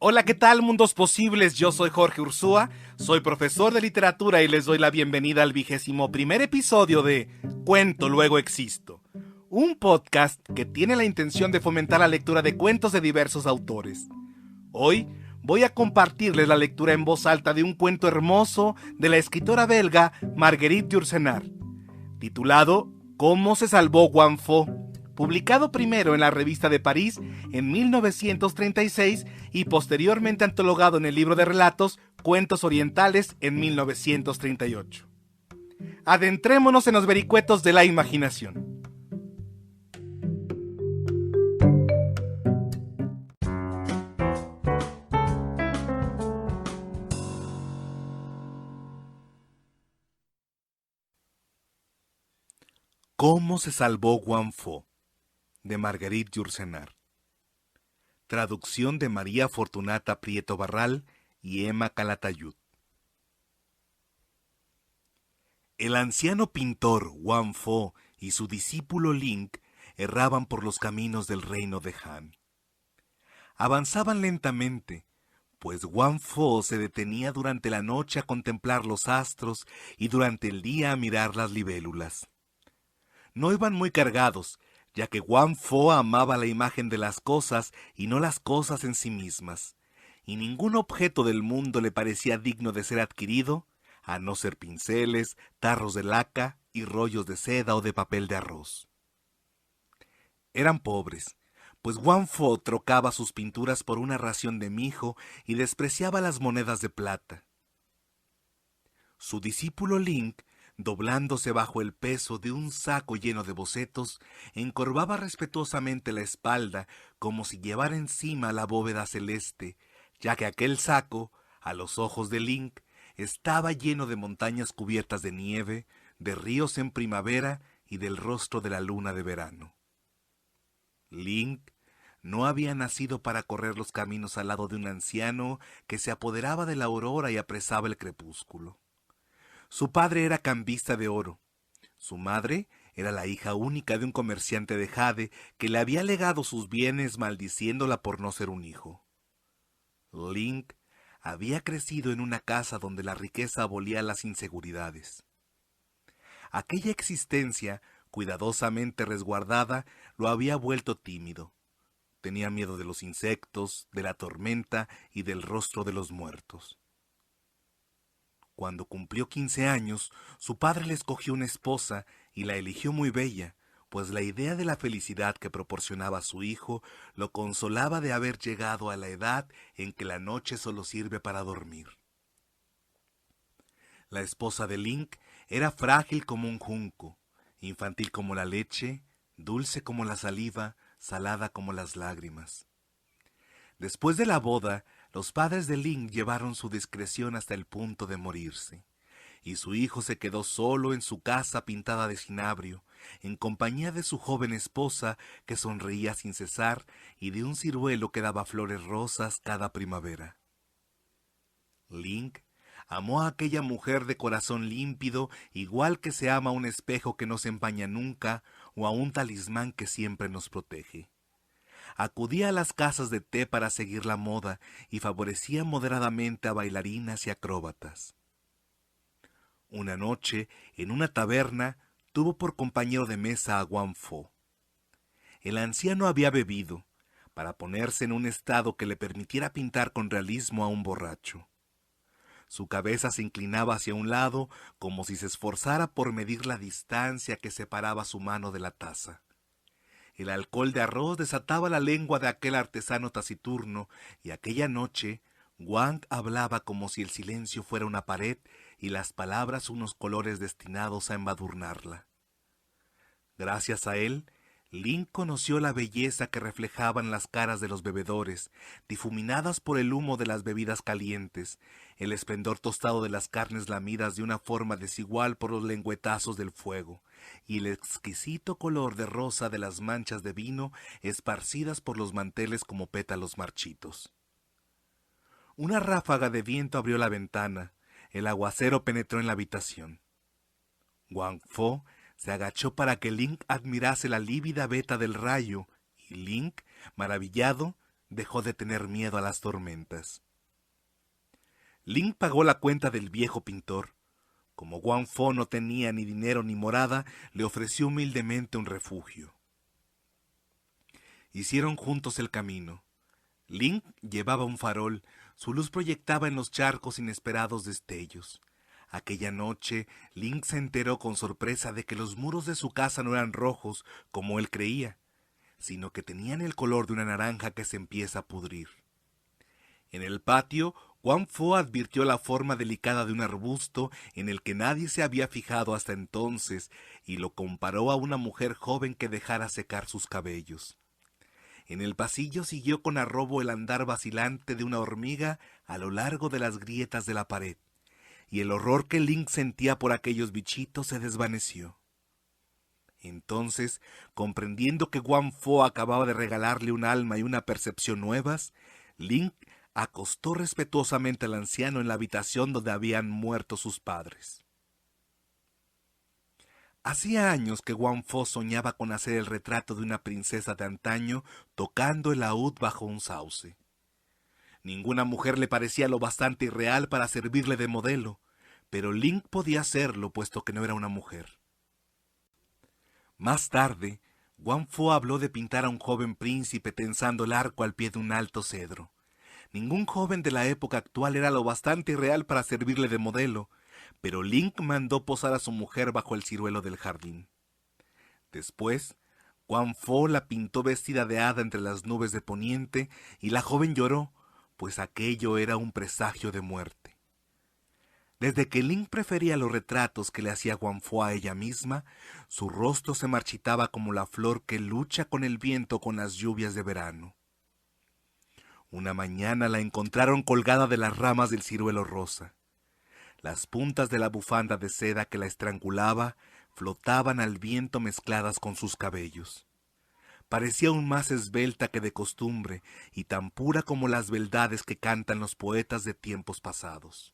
Hola, ¿qué tal, mundos posibles? Yo soy Jorge Ursúa, soy profesor de literatura y les doy la bienvenida al 21º episodio de Cuento Luego Existo, un podcast que tiene la intención de fomentar la lectura de cuentos de diversos autores. Hoy voy a compartirles la lectura en voz alta de un cuento hermoso de la escritora belga Marguerite Yourcenar, titulado ¿Cómo se salvó Wang Fo?, publicado primero en la Revista de París en 1936 y posteriormente antologado en el libro de relatos Cuentos Orientales en 1938. Adentrémonos en los vericuetos de la imaginación. ¿Cómo se salvó Wang Fo?, de Marguerite Yourcenar. Traducción de María Fortunata Prieto Barral y Emma Calatayud. El anciano pintor Wang Fo y su discípulo Ling erraban por los caminos del reino de Han. Avanzaban lentamente, pues Wang Fo se detenía durante la noche a contemplar los astros y durante el día a mirar las libélulas. No iban muy cargados, ya que Wang Fo amaba la imagen de las cosas y no las cosas en sí mismas, y ningún objeto del mundo le parecía digno de ser adquirido, a no ser pinceles, tarros de laca y rollos de seda o de papel de arroz. Eran pobres, pues Wang Fo trocaba sus pinturas por una ración de mijo y despreciaba las monedas de plata. Su discípulo Ling, doblándose bajo el peso de un saco lleno de bocetos, encorvaba respetuosamente la espalda como si llevara encima la bóveda celeste, ya que aquel saco, a los ojos de Ling, estaba lleno de montañas cubiertas de nieve, de ríos en primavera y del rostro de la luna de verano. Ling no había nacido para correr los caminos al lado de un anciano que se apoderaba de la aurora y apresaba el crepúsculo. Su padre era cambista de oro. Su madre era la hija única de un comerciante de jade que le había legado sus bienes maldiciéndola por no ser un hijo. Ling había crecido en una casa donde la riqueza abolía las inseguridades. Aquella existencia, cuidadosamente resguardada, lo había vuelto tímido. Tenía miedo de los insectos, de la tormenta y del rostro de los muertos. Cuando cumplió 15 años, su padre le escogió una esposa y la eligió muy bella, pues la idea de la felicidad que proporcionaba a su hijo lo consolaba de haber llegado a la edad en que la noche solo sirve para dormir. La esposa de Ling era frágil como un junco, infantil como la leche, dulce como la saliva, salada como las lágrimas. Después de la boda, los padres de Ling llevaron su discreción hasta el punto de morirse, y su hijo se quedó solo en su casa pintada de cinabrio, en compañía de su joven esposa que sonreía sin cesar y de un ciruelo que daba flores rosas cada primavera. Ling amó a aquella mujer de corazón límpido, igual que se ama a un espejo que no se empaña nunca o a un talismán que siempre nos protege. Acudía a las casas de té para seguir la moda y favorecía moderadamente a bailarinas y acróbatas. Una noche, en una taberna, tuvo por compañero de mesa a Wang Fo. El anciano había bebido, para ponerse en un estado que le permitiera pintar con realismo a un borracho. Su cabeza se inclinaba hacia un lado como si se esforzara por medir la distancia que separaba su mano de la taza. El alcohol de arroz desataba la lengua de aquel artesano taciturno, y aquella noche Wang hablaba como si el silencio fuera una pared y las palabras unos colores destinados a embadurnarla. Gracias a él, Ling conoció la belleza que reflejaban las caras de los bebedores, difuminadas por el humo de las bebidas calientes, el esplendor tostado de las carnes lamidas de una forma desigual por los lengüetazos del fuego, y el exquisito color de rosa de las manchas de vino esparcidas por los manteles como pétalos marchitos. Una ráfaga de viento abrió la ventana, el aguacero penetró en la habitación. Wang Fo se agachó para que Ling admirase la lívida veta del rayo, y Ling, maravillado, dejó de tener miedo a las tormentas. Ling pagó la cuenta del viejo pintor. Como Guan Fo no tenía ni dinero ni morada, le ofreció humildemente un refugio. Hicieron juntos el camino. Ling llevaba un farol, su luz proyectaba en los charcos inesperados destellos. Aquella noche, Ling se enteró con sorpresa de que los muros de su casa no eran rojos, como él creía, sino que tenían el color de una naranja que se empieza a pudrir. En el patio, Guan Fo advirtió la forma delicada de un arbusto en el que nadie se había fijado hasta entonces y lo comparó a una mujer joven que dejara secar sus cabellos. En el pasillo siguió con arrobo el andar vacilante de una hormiga a lo largo de las grietas de la pared, y el horror que Ling sentía por aquellos bichitos se desvaneció. Entonces, comprendiendo que Guan Fo acababa de regalarle un alma y una percepción nuevas, Ling acostó respetuosamente al anciano en la habitación donde habían muerto sus padres. Hacía años que Guan Fo soñaba con hacer el retrato de una princesa de antaño tocando el laúd bajo un sauce. Ninguna mujer le parecía lo bastante irreal para servirle de modelo, pero Ling podía hacerlo puesto que no era una mujer. Más tarde, Guan Fo habló de pintar a un joven príncipe tensando el arco al pie de un alto cedro. Ningún joven de la época actual era lo bastante irreal para servirle de modelo, pero Ling mandó posar a su mujer bajo el ciruelo del jardín. Después, Guan Fo la pintó vestida de hada entre las nubes de poniente y la joven lloró, pues aquello era un presagio de muerte. Desde que Ling prefería los retratos que le hacía Guan Fo a ella misma, su rostro se marchitaba como la flor que lucha con el viento con las lluvias de verano. Una mañana la encontraron colgada de las ramas del ciruelo rosa. Las puntas de la bufanda de seda que la estrangulaba flotaban al viento mezcladas con sus cabellos. Parecía aún más esbelta que de costumbre y tan pura como las beldades que cantan los poetas de tiempos pasados.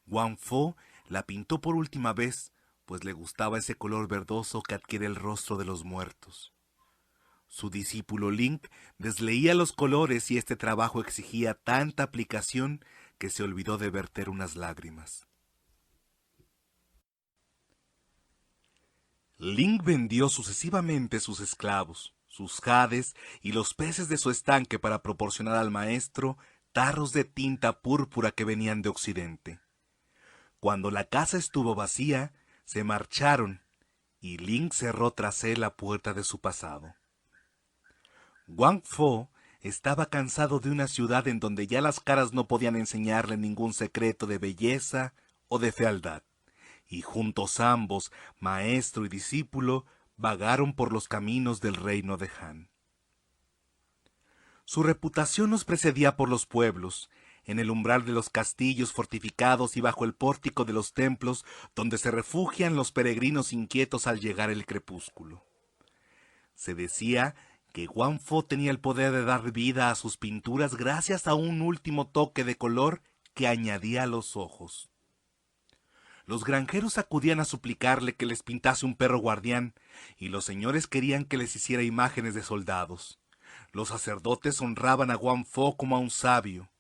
Guan Fo la pintó por última vez, pues le gustaba ese color verdoso que adquiere el rostro de los muertos. Su discípulo Ling desleía los colores y este trabajo exigía tanta aplicación que se olvidó de verter unas lágrimas. Ling vendió sucesivamente sus esclavos, sus jades y los peces de su estanque para proporcionar al maestro tarros de tinta púrpura que venían de Occidente. Cuando la casa estuvo vacía, se marcharon y Ling cerró tras él la puerta de su pasado. Guan Fo estaba cansado de una ciudad en donde ya las caras no podían enseñarle ningún secreto de belleza o de fealdad, y juntos ambos, maestro y discípulo, vagaron por los caminos del reino de Han. Su reputación los precedía por los pueblos, en el umbral de los castillos fortificados y bajo el pórtico de los templos donde se refugian los peregrinos inquietos al llegar el crepúsculo. Se decía que Guan Fo tenía el poder de dar vida a sus pinturas gracias a un último toque de color que añadía a los ojos. Los granjeros acudían a suplicarle que les pintase un perro guardián, y los señores querían que les hiciera imágenes de soldados. Los sacerdotes honraban a Guan Fo como a un sabio.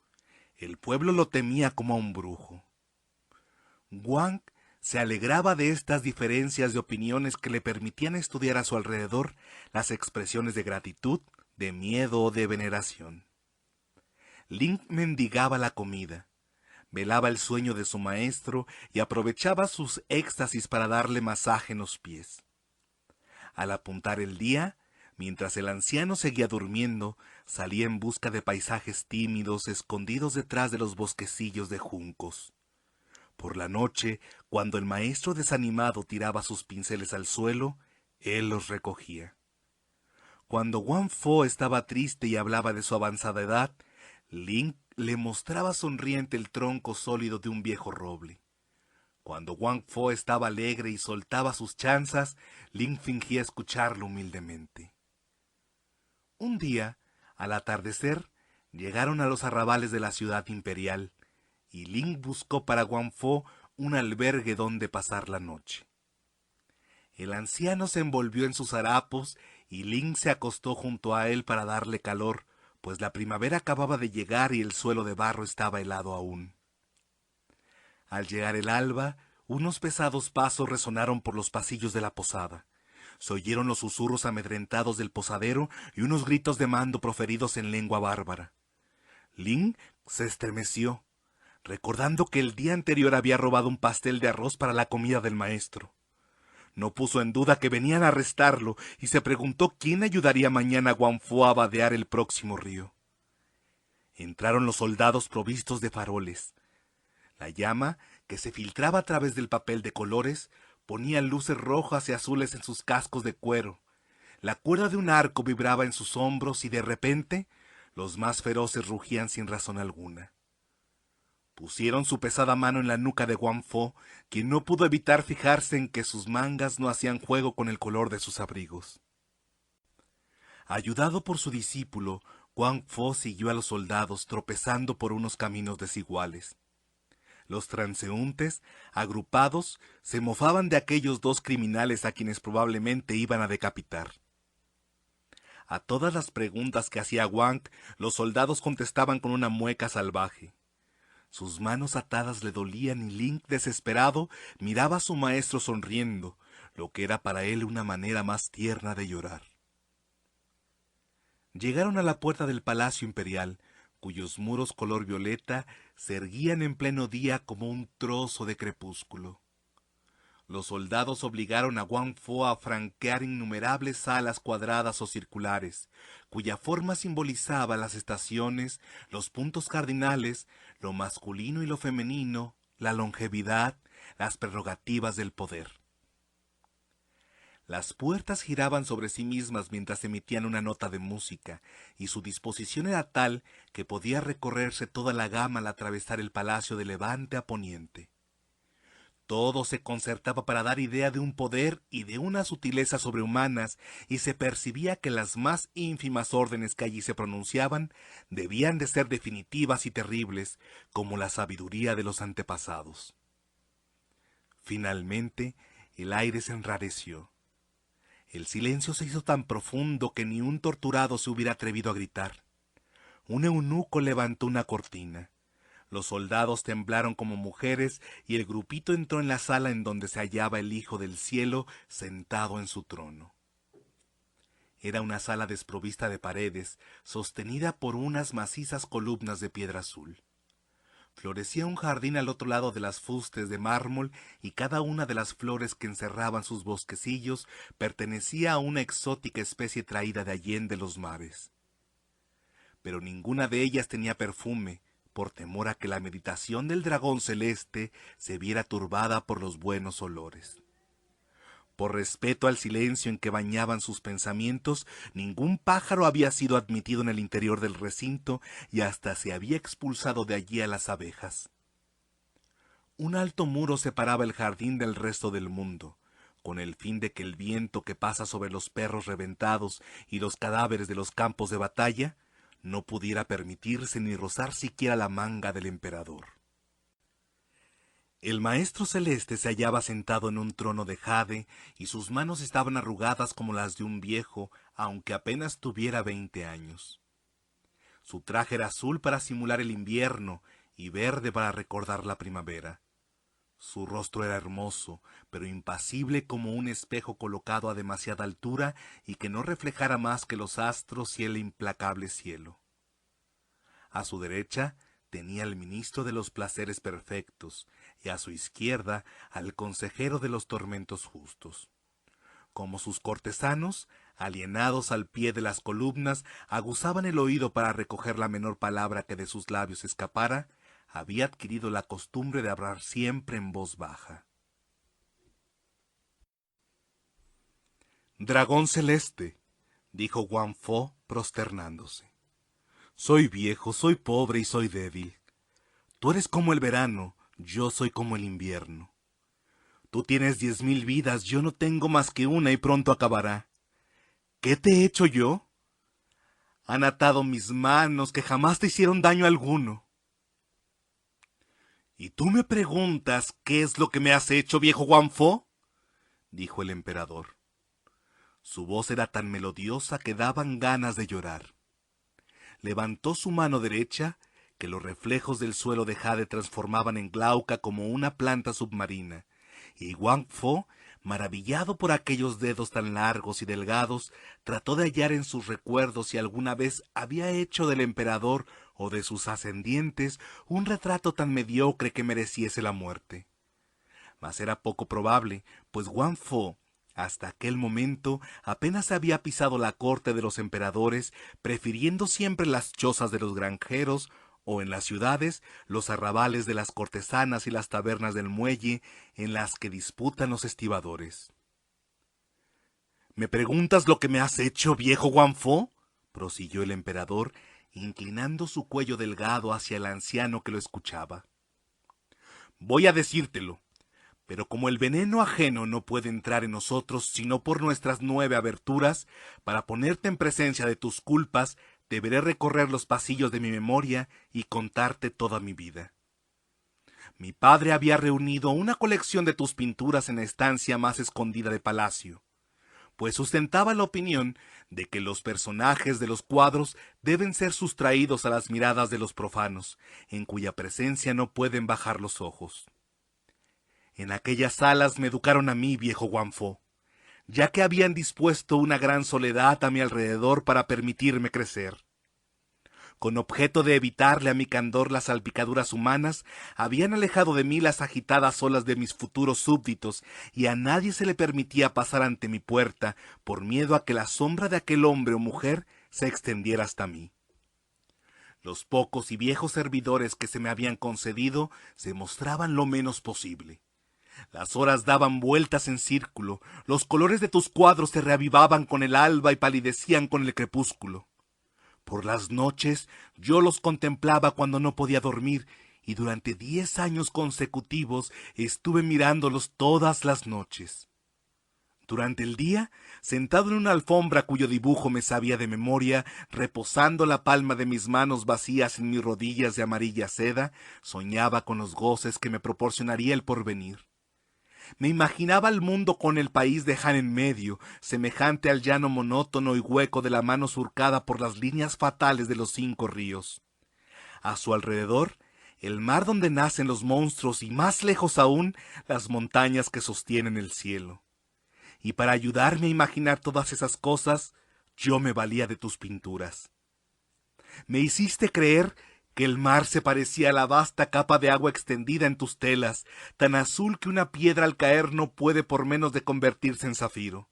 El pueblo lo temía como a un brujo. Guan se alegraba de estas diferencias de opiniones que le permitían estudiar a su alrededor las expresiones de gratitud, de miedo o de veneración. Ling mendigaba la comida, velaba el sueño de su maestro y aprovechaba sus éxtasis para darle masaje en los pies. Al apuntar el día, mientras el anciano seguía durmiendo, salía en busca de paisajes tímidos escondidos detrás de los bosquecillos de juncos. Por la noche, cuando el maestro desanimado tiraba sus pinceles al suelo, él los recogía. Cuando Guan Fo estaba triste y hablaba de su avanzada edad, Ling le mostraba sonriente el tronco sólido de un viejo roble. Cuando Guan Fo estaba alegre y soltaba sus chanzas, Ling fingía escucharlo humildemente. Un día, al atardecer, llegaron a los arrabales de la ciudad imperial, y Ling buscó para Guan Fo un albergue donde pasar la noche. El anciano se envolvió en sus harapos y Ling se acostó junto a él para darle calor, pues la primavera acababa de llegar y el suelo de barro estaba helado aún. Al llegar el alba, unos pesados pasos resonaron por los pasillos de la posada. Se oyeron los susurros amedrentados del posadero y unos gritos de mando proferidos en lengua bárbara. Ling se estremeció, recordando que el día anterior había robado un pastel de arroz para la comida del maestro. No puso en duda que venían a arrestarlo y se preguntó quién ayudaría mañana a Guangfu a vadear el próximo río. Entraron los soldados provistos de faroles. La llama, que se filtraba a través del papel de colores, ponía luces rojas y azules en sus cascos de cuero. La cuerda de un arco vibraba en sus hombros y de repente los más feroces rugían sin razón alguna. Pusieron su pesada mano en la nuca de Guangfu, quien no pudo evitar fijarse en que sus mangas no hacían juego con el color de sus abrigos. Ayudado por su discípulo, Guangfu siguió a los soldados tropezando por unos caminos desiguales. Los transeúntes, agrupados, se mofaban de aquellos dos criminales a quienes probablemente iban a decapitar. A todas las preguntas que hacía Wang, los soldados contestaban con una mueca salvaje. Sus manos atadas le dolían y Ling, desesperado, miraba a su maestro sonriendo, lo que era para él una manera más tierna de llorar. Llegaron a la puerta del Palacio Imperial, cuyos muros color violeta se erguían en pleno día como un trozo de crepúsculo. Los soldados obligaron a Guangfu a franquear innumerables salas cuadradas o circulares, cuya forma simbolizaba las estaciones, los puntos cardinales, lo masculino y lo femenino, la longevidad, las prerrogativas del poder. Las puertas giraban sobre sí mismas mientras emitían una nota de música, y su disposición era tal que podía recorrerse toda la gama al atravesar el palacio de levante a poniente. Todo se concertaba para dar idea de un poder y de unas sutilezas sobrehumanas, y se percibía que las más ínfimas órdenes que allí se pronunciaban debían de ser definitivas y terribles, como la sabiduría de los antepasados. Finalmente, el aire se enrareció. El silencio se hizo tan profundo que ni un torturado se hubiera atrevido a gritar. Un eunuco levantó una cortina. Los soldados temblaron como mujeres y el grupito entró en la sala en donde se hallaba el Hijo del Cielo sentado en su trono. Era una sala desprovista de paredes, sostenida por unas macizas columnas de piedra azul. Florecía un jardín al otro lado de las fustes de mármol y cada una de las flores que encerraban sus bosquecillos pertenecía a una exótica especie traída de allende los mares. Pero ninguna de ellas tenía perfume, por temor a que la meditación del dragón celeste se viera turbada por los buenos olores. Por respeto al silencio en que bañaban sus pensamientos, ningún pájaro había sido admitido en el interior del recinto y hasta se había expulsado de allí a las abejas. Un alto muro separaba el jardín del resto del mundo, con el fin de que el viento que pasa sobre los perros reventados y los cadáveres de los campos de batalla no pudiera permitirse ni rozar siquiera la manga del emperador. El maestro celeste se hallaba sentado en un trono de jade y sus manos estaban arrugadas como las de un viejo, aunque apenas tuviera 20 años. Su traje era azul para simular el invierno y verde para recordar la primavera. Su rostro era hermoso, pero impasible como un espejo colocado a demasiada altura y que no reflejara más que los astros y el implacable cielo. A su derecha tenía al ministro de los placeres perfectos, y a su izquierda al consejero de los tormentos justos. Como sus cortesanos, alienados al pie de las columnas, aguzaban el oído para recoger la menor palabra que de sus labios escapara, había adquirido la costumbre de hablar siempre en voz baja. «Dragón celeste», dijo Guangfu prosternándose. «Soy viejo, soy pobre y soy débil. Tú eres como el verano, yo soy como el invierno. Tú tienes 10,000 vidas, yo no tengo más que una y pronto acabará. ¿Qué te he hecho yo? Han atado mis manos que jamás te hicieron daño alguno. ¿Y tú me preguntas qué es lo que me has hecho, viejo Guangfu?», dijo el emperador. Su voz era tan melodiosa que daban ganas de llorar. levantó su mano derecha, que los reflejos del suelo de jade transformaban en glauca como una planta submarina, y Wang Fo, maravillado por aquellos dedos tan largos y delgados, trató de hallar en sus recuerdos si alguna vez había hecho del emperador o de sus ascendientes un retrato tan mediocre que mereciese la muerte. Mas era poco probable, pues Wang Fo, hasta aquel momento, apenas había pisado la corte de los emperadores, prefiriendo siempre las chozas de los granjeros, o en las ciudades, los arrabales de las cortesanas y las tabernas del muelle, en las que disputan los estibadores. ¿Me preguntas lo que me has hecho, viejo Wang Fo?, prosiguió el emperador, inclinando su cuello delgado hacia el anciano que lo escuchaba. Voy a decírtelo. Pero como el veneno ajeno no puede entrar en nosotros sino por nuestras 9 aberturas, para ponerte en presencia de tus culpas, deberé recorrer los pasillos de mi memoria y contarte toda mi vida. Mi padre había reunido una colección de tus pinturas en la estancia más escondida del palacio, pues sustentaba la opinión de que los personajes de los cuadros deben ser sustraídos a las miradas de los profanos, en cuya presencia no pueden bajar los ojos. En aquellas salas me educaron a mí, viejo Wang Fo, ya que habían dispuesto una gran soledad a mi alrededor para permitirme crecer. Con objeto de evitarle a mi candor las salpicaduras humanas, habían alejado de mí las agitadas olas de mis futuros súbditos, y a nadie se le permitía pasar ante mi puerta, por miedo a que la sombra de aquel hombre o mujer se extendiera hasta mí. Los pocos y viejos servidores que se me habían concedido se mostraban lo menos posible. Las horas daban vueltas en círculo, los colores de tus cuadros se reavivaban con el alba y palidecían con el crepúsculo. Por las noches yo los contemplaba cuando no podía dormir, y durante 10 años consecutivos estuve mirándolos todas las noches. Durante el día, sentado en una alfombra cuyo dibujo me sabía de memoria, reposando la palma de mis manos vacías en mis rodillas de amarilla seda, soñaba con los goces que me proporcionaría el porvenir. Me imaginaba el mundo con el país de Han en medio, semejante al llano monótono y hueco de la mano surcada por las líneas fatales de los 5 ríos. A su alrededor, el mar donde nacen los monstruos y más lejos aún, las montañas que sostienen el cielo. Y para ayudarme a imaginar todas esas cosas, yo me valía de tus pinturas. Me hiciste creer que el mar se parecía a la vasta capa de agua extendida en tus telas, tan azul que una piedra al caer no puede por menos de convertirse en zafiro,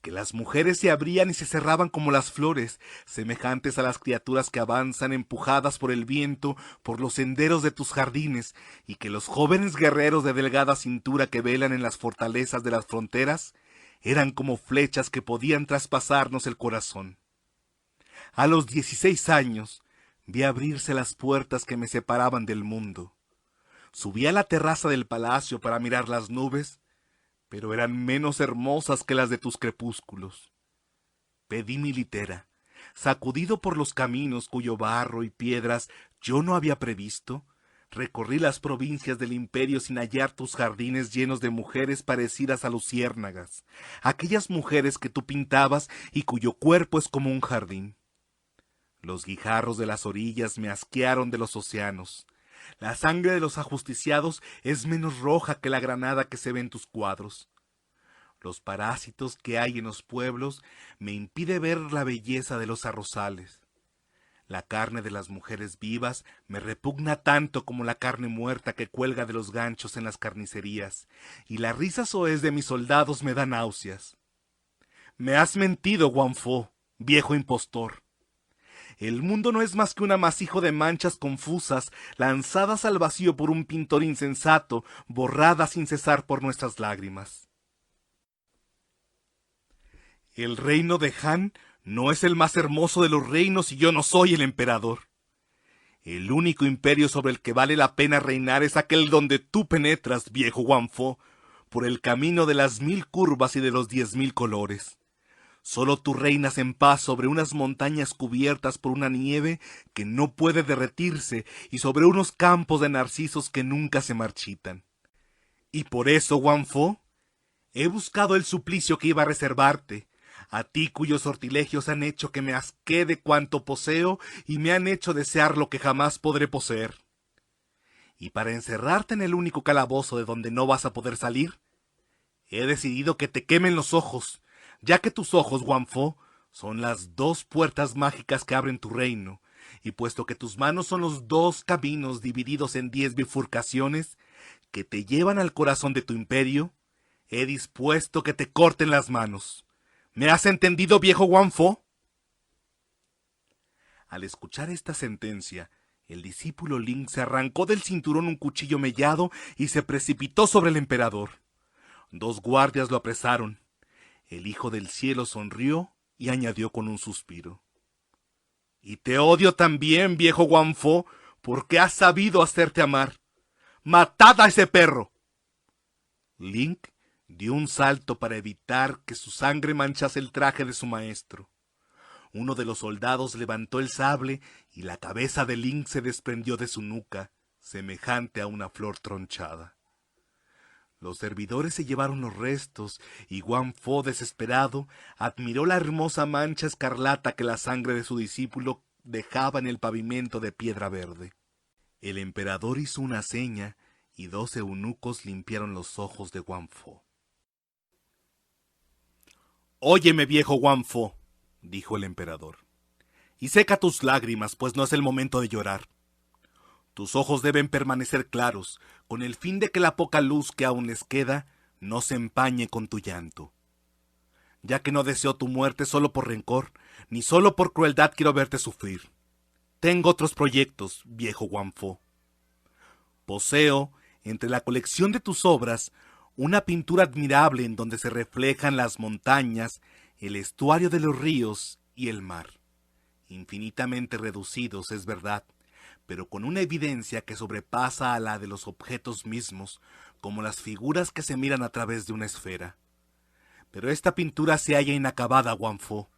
que las mujeres se abrían y se cerraban como las flores, semejantes a las criaturas que avanzan empujadas por el viento por los senderos de tus jardines, y que los jóvenes guerreros de delgada cintura que velan en las fortalezas de las fronteras eran como flechas que podían traspasarnos el corazón. A los 16 años, vi abrirse las puertas que me separaban del mundo. Subí a la terraza del palacio para mirar las nubes, pero eran menos hermosas que las de tus crepúsculos. Pedí mi litera, sacudido por los caminos cuyo barro y piedras yo no había previsto. Recorrí las provincias del imperio sin hallar tus jardines llenos de mujeres parecidas a luciérnagas, aquellas mujeres que tú pintabas y cuyo cuerpo es como un jardín. Los guijarros de las orillas me asquearon de los océanos. La sangre de los ajusticiados es menos roja que la granada que se ve en tus cuadros. Los parásitos que hay en los pueblos me impide ver la belleza de los arrozales. La carne de las mujeres vivas me repugna tanto como la carne muerta que cuelga de los ganchos en las carnicerías, y la risa soez de mis soldados me da náuseas. Me has mentido, Wang Fo, viejo impostor. El mundo no es más que un amasijo de manchas confusas, lanzadas al vacío por un pintor insensato, borradas sin cesar por nuestras lágrimas. El reino de Han no es el más hermoso de los reinos y yo no soy el emperador. El único imperio sobre el que vale la pena reinar es aquel donde tú penetras, viejo Wang Fo, por el camino de las 1000 curvas y de los 10.000 colores. Solo tú reinas en paz sobre unas montañas cubiertas por una nieve que no puede derretirse y sobre unos campos de narcisos que nunca se marchitan. Y por eso, Wang Fo, he buscado el suplicio que iba a reservarte, a ti cuyos sortilegios han hecho que me asquee de cuanto poseo y me han hecho desear lo que jamás podré poseer. Y para encerrarte en el único calabozo de donde no vas a poder salir, he decidido que te quemen los ojos, ya que tus ojos, Guanfo, son las 2 puertas mágicas que abren tu reino, y puesto que tus manos son los 2 caminos divididos en 10 bifurcaciones que te llevan al corazón de tu imperio, he dispuesto que te corten las manos. ¿Me has entendido, viejo Guanfo? Al escuchar esta sentencia, el discípulo Link se arrancó del cinturón un cuchillo mellado y se precipitó sobre el emperador. 2 guardias lo apresaron. El Hijo del Cielo sonrió y añadió con un suspiro: Y te odio también, viejo Guanfo, porque has sabido hacerte amar. ¡Matad a ese perro! Link dio un salto para evitar que su sangre manchase el traje de su maestro. Uno de los soldados levantó el sable y la cabeza de Link se desprendió de su nuca, semejante a una flor tronchada. Los servidores se llevaron los restos y Guanfo, desesperado, admiró la hermosa mancha escarlata que la sangre de su discípulo dejaba en el pavimento de piedra verde. El emperador hizo una seña y 2 eunucos limpiaron los ojos de Guanfo. «Óyeme, viejo Guanfo», dijo el emperador, «y seca tus lágrimas, pues no es el momento de llorar. Tus ojos deben permanecer claros, con el fin de que la poca luz que aún les queda no se empañe con tu llanto. Ya que no deseo tu muerte solo por rencor, ni solo por crueldad quiero verte sufrir. Tengo otros proyectos, viejo Guanfo. Poseo, entre la colección de tus obras, una pintura admirable en donde se reflejan las montañas, el estuario de los ríos y el mar. Infinitamente reducidos, es verdad, pero con una evidencia que sobrepasa a la de los objetos mismos, como las figuras que se miran a través de una esfera. Pero esta pintura se halla inacabada, Guanfo,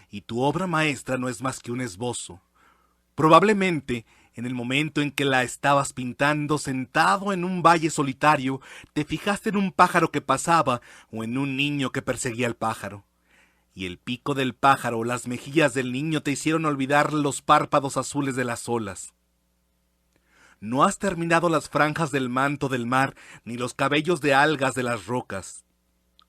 y tu obra maestra no es más que un esbozo. Probablemente, en el momento en que la estabas pintando, sentado en un valle solitario, te fijaste en un pájaro que pasaba o en un niño que perseguía al pájaro. Y el pico del pájaro o las mejillas del niño te hicieron olvidar los párpados azules de las olas. No has terminado las franjas del manto del mar, ni los cabellos de algas de las rocas.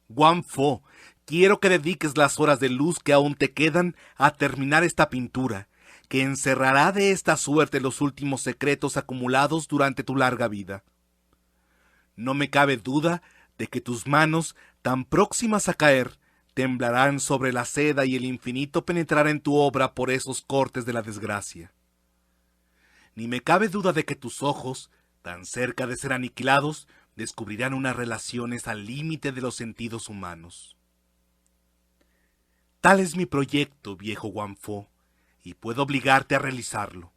Guanfo, quiero que dediques las horas de luz que aún te quedan a terminar esta pintura, que encerrará de esta suerte los últimos secretos acumulados durante tu larga vida. No me cabe duda de que tus manos, tan próximas a caer, temblarán sobre la seda y el infinito penetrará en tu obra por esos cortes de la desgracia. Ni me cabe duda de que tus ojos, tan cerca de ser aniquilados, descubrirán unas relaciones al límite de los sentidos humanos. Tal es mi proyecto, viejo Guanfo, y puedo obligarte a realizarlo.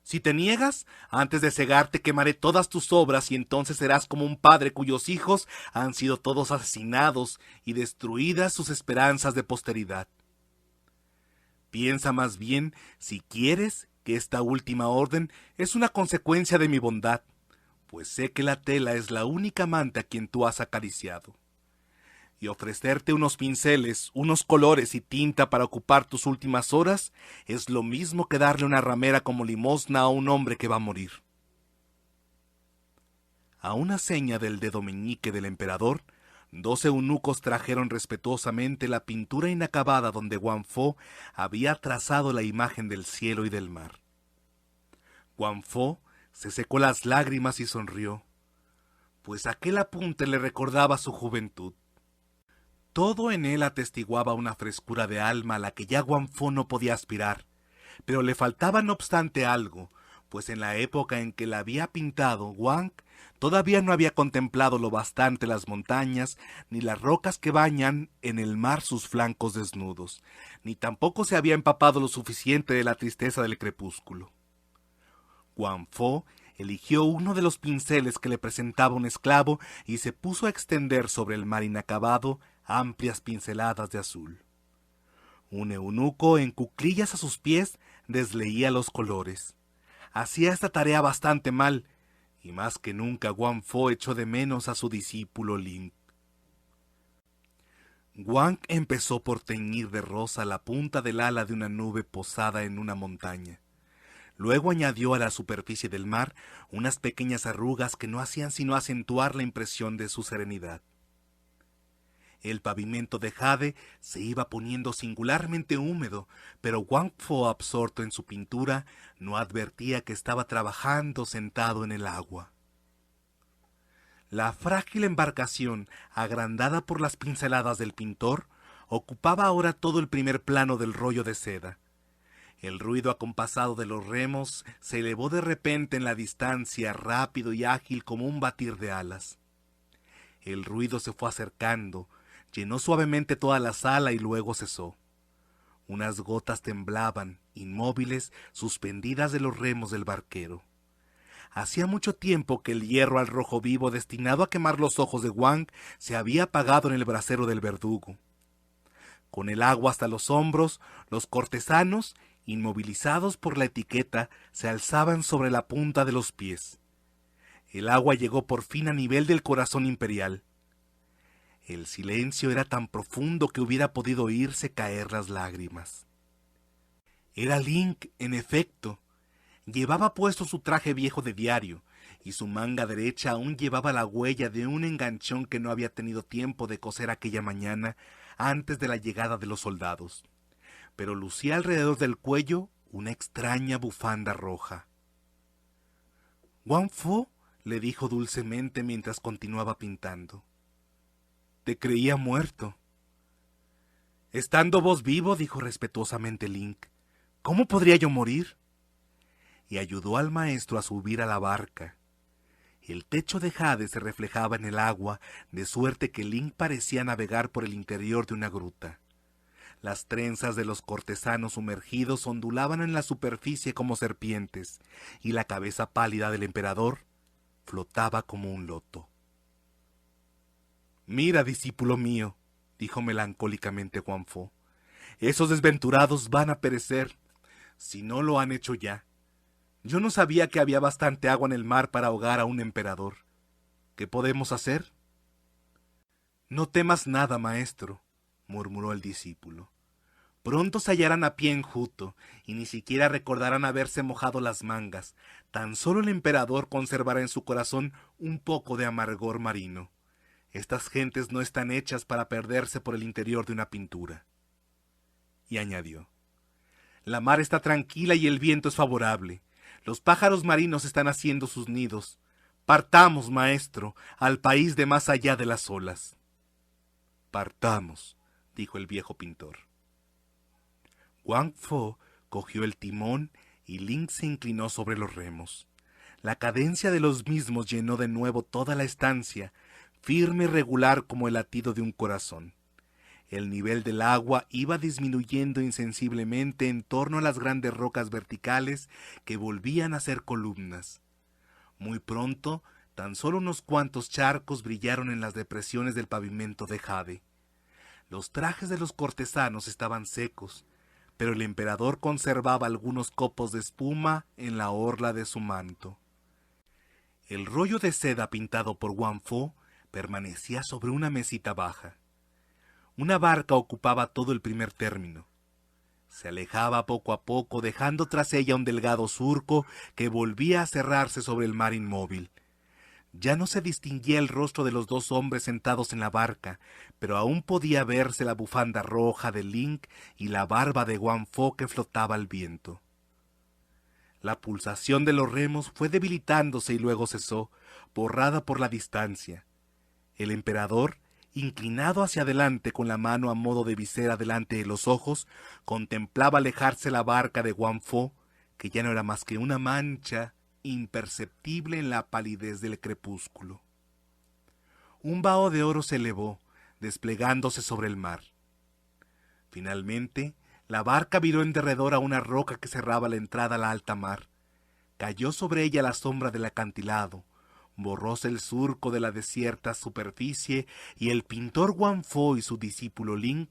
Si te niegas, antes de cegarte quemaré todas tus obras y entonces serás como un padre cuyos hijos han sido todos asesinados y destruidas sus esperanzas de posteridad. Piensa más bien, si quieres, que esta última orden es una consecuencia de mi bondad, pues sé que la tela es la única amante a quien tú has acariciado. Y ofrecerte unos pinceles, unos colores y tinta para ocupar tus últimas horas es lo mismo que darle una ramera como limosna a un hombre que va a morir. A una seña del dedo meñique del emperador, 2 eunucos trajeron respetuosamente la pintura inacabada donde Guanfo había trazado la imagen del cielo y del mar. Guanfo se secó las lágrimas y sonrió, pues aquel apunte le recordaba su juventud. Todo en él atestiguaba una frescura de alma a la que ya Guanfo no podía aspirar, pero le faltaba no obstante algo, pues en la época en que la había pintado, Wang todavía no había contemplado lo bastante las montañas, ni las rocas que bañan en el mar sus flancos desnudos, ni tampoco se había empapado lo suficiente de la tristeza del crepúsculo. Guanfo eligió uno de los pinceles que le presentaba un esclavo y se puso a extender sobre el mar inacabado amplias pinceladas de azul. Un eunuco en cuclillas a sus pies desleía los colores. Hacía esta tarea bastante mal, y más que nunca Guanfo echó de menos a su discípulo Link. Wang empezó por teñir de rosa la punta del ala de una nube posada en una montaña. Luego añadió a la superficie del mar unas pequeñas arrugas que no hacían sino acentuar la impresión de su serenidad. El pavimento de jade se iba poniendo singularmente húmedo, pero Wang Fo, absorto en su pintura, no advertía que estaba trabajando sentado en el agua. La frágil embarcación, agrandada por las pinceladas del pintor, ocupaba ahora todo el primer plano del rollo de seda. El ruido acompasado de los remos se elevó de repente en la distancia, rápido y ágil como un batir de alas. El ruido se fue acercando, llenó suavemente toda la sala y luego cesó. Unas gotas temblaban, inmóviles, suspendidas de los remos del barquero. Hacía mucho tiempo que el hierro al rojo vivo destinado a quemar los ojos de Wang se había apagado en el brasero del verdugo. Con el agua hasta los hombros, los cortesanos, inmovilizados por la etiqueta, se alzaban sobre la punta de los pies. El agua llegó por fin a nivel del corazón imperial. El silencio era tan profundo que hubiera podido oírse caer las lágrimas. Era Link, en efecto. Llevaba puesto su traje viejo de diario, y su manga derecha aún llevaba la huella de un enganchón que no había tenido tiempo de coser aquella mañana antes de la llegada de los soldados. Pero lucía alrededor del cuello una extraña bufanda roja. «Wang Fo», le dijo dulcemente mientras continuaba pintando. «Te creía muerto». «Estando vos vivo», dijo respetuosamente Link, «¿cómo podría yo morir?» Y ayudó al maestro a subir a la barca. El techo de jade se reflejaba en el agua, de suerte que Link parecía navegar por el interior de una gruta. Las trenzas de los cortesanos sumergidos ondulaban en la superficie como serpientes, y la cabeza pálida del emperador flotaba como un loto. «Mira, discípulo mío», dijo melancólicamente Wang Fo, «esos desventurados van a perecer, si no lo han hecho ya. Yo no sabía que había bastante agua en el mar para ahogar a un emperador. ¿Qué podemos hacer?» «No temas nada, maestro», murmuró el discípulo. «Pronto se hallarán a pie enjuto, y ni siquiera recordarán haberse mojado las mangas. Tan solo el emperador conservará en su corazón un poco de amargor marino. Estas gentes no están hechas para perderse por el interior de una pintura». Y añadió: «La mar está tranquila y el viento es favorable. Los pájaros marinos están haciendo sus nidos. Partamos, maestro, al país de más allá de las olas». «Partamos», dijo el viejo pintor. Wang Fo cogió el timón y Link se inclinó sobre los remos. La cadencia de los mismos llenó de nuevo toda la estancia, firme y regular como el latido de un corazón. El nivel del agua iba disminuyendo insensiblemente en torno a las grandes rocas verticales que volvían a ser columnas. Muy pronto, tan solo unos cuantos charcos brillaron en las depresiones del pavimento de jade. Los trajes de los cortesanos estaban secos, pero el emperador conservaba algunos copos de espuma en la orla de su manto. El rollo de seda pintado por Wang Fo permanecía sobre una mesita baja. Una barca ocupaba todo el primer término. Se alejaba poco a poco, dejando tras ella un delgado surco que volvía a cerrarse sobre el mar inmóvil. Ya no se distinguía el rostro de los dos hombres sentados en la barca, pero aún podía verse la bufanda roja de Link y la barba de Wang Fo que flotaba al viento. La pulsación de los remos fue debilitándose y luego cesó, borrada por la distancia. El emperador, inclinado hacia adelante con la mano a modo de visera delante de los ojos, contemplaba alejarse la barca de Wang Fo, que ya no era más que una mancha imperceptible en la palidez del crepúsculo. Un vaho de oro se elevó, desplegándose sobre el mar. Finalmente, la barca viró en derredor a una roca que cerraba la entrada a la alta mar. Cayó sobre ella la sombra del acantilado, borróse el surco de la desierta superficie y el pintor Wang Fo y su discípulo Link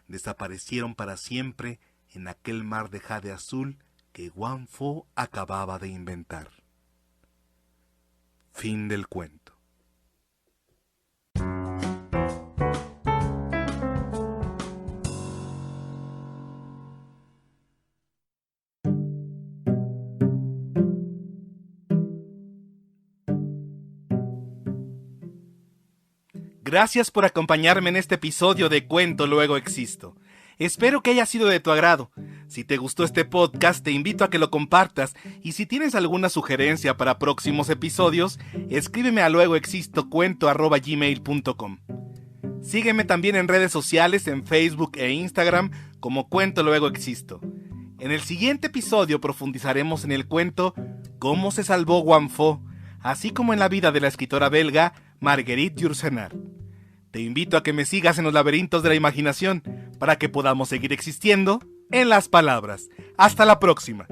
desaparecieron para siempre en aquel mar de jade azul que Wang Fo acababa de inventar. Fin del cuento. Gracias por acompañarme en este episodio de Cuento Luego Existo. Espero que haya sido de tu agrado. Si te gustó este podcast, te invito a que lo compartas y si tienes alguna sugerencia para próximos episodios, escríbeme a luegoexistocuento@gmail.com. Sígueme también en redes sociales, en Facebook e Instagram como Cuento Luego Existo. En el siguiente episodio profundizaremos en el cuento Cómo se salvó Wang Fo, así como en la vida de la escritora belga Marguerite Yourcenar. Te invito a que me sigas en los laberintos de la imaginación para que podamos seguir existiendo en las palabras. Hasta la próxima.